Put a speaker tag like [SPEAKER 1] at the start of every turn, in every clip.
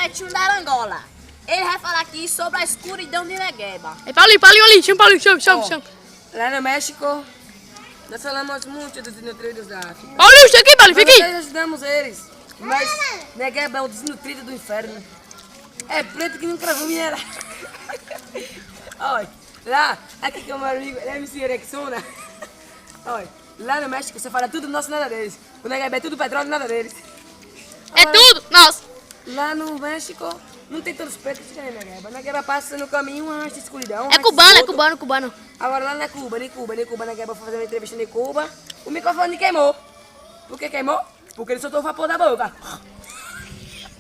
[SPEAKER 1] Betinho da Arangola. Ele vai falar aqui sobre a escuridão de Negueba.
[SPEAKER 2] Paulinho, ali, chama Paulinho, chama.
[SPEAKER 3] Lá no México, nós falamos muito dos desnutridos da África.
[SPEAKER 2] Paulinho, fica aqui, Paulinho, fica
[SPEAKER 3] Nós
[SPEAKER 2] aqui.
[SPEAKER 3] ajudamos eles, mas Negueba é o desnutrido do inferno. É preto que nunca viu mineral. Olha, lá, aqui que é o meu amigo, ele é MC Erexona. Olha, lá no México você fala tudo nosso, nada deles. O Negueba é tudo petróleo, nada deles.
[SPEAKER 2] É tudo, nossa.
[SPEAKER 3] Lá no México, não tem todos os pretos que tem Negueba. Negueba passa no caminho, uma de escuridão.
[SPEAKER 2] É cubano.
[SPEAKER 3] Agora lá na Cuba, Negueba foi fazer uma entrevista em Cuba, o microfone queimou. Por que queimou? Porque ele soltou o vapor da boca.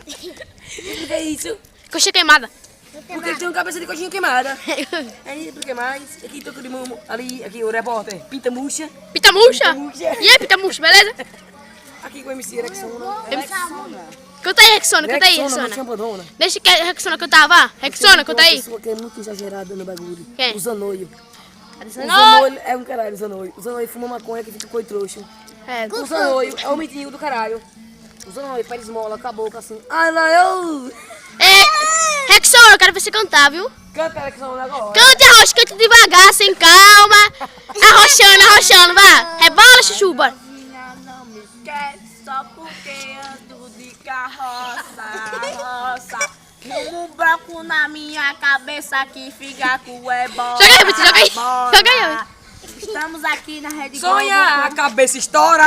[SPEAKER 3] E por que isso?
[SPEAKER 2] Coxa queimada.
[SPEAKER 3] Porque ele tem uma cabeça de coxinha queimada. Aí, por que mais? Aqui, toco de mumo. Ali, aqui, o repórter, Pinta Murcha.
[SPEAKER 2] Pita murcha?
[SPEAKER 3] Murcha.
[SPEAKER 2] E aí, Pita murcha, beleza?
[SPEAKER 3] Aqui com o MC Rexona.
[SPEAKER 2] Canta aí, Rexona,
[SPEAKER 3] Rexona. Champadona.
[SPEAKER 2] Deixa que a Rexona cantar, vá. Rexona, canta aí.
[SPEAKER 3] Uma pessoa que é muito exagerada no bagulho.
[SPEAKER 2] Quem?
[SPEAKER 3] O Zanoio. O
[SPEAKER 2] Zanoio.
[SPEAKER 3] Zanoio é um caralho, o Zanoio. O Zanoio fuma maconha que fica coi trouxa.
[SPEAKER 2] É.
[SPEAKER 3] O Zanoio é o mitinho do caralho. O Zanoio pede esmola com a boca assim. Ai, lá eu...
[SPEAKER 2] É, Rexona, eu quero ver você cantar, viu?
[SPEAKER 3] Canta, Rexona, agora.
[SPEAKER 2] Cante, Arrocha, cante devagar, sem calma. Arrochando, vá. Rebola, chuchu, bora.
[SPEAKER 1] Minha não me quer só porque ando de carroça. Um branco na minha cabeça que fica com é bola.
[SPEAKER 2] Joga aí, Betinho, joga aí.
[SPEAKER 1] Estamos aqui na Rede
[SPEAKER 3] Sonha,
[SPEAKER 1] Globo.
[SPEAKER 3] a cabeça estoura.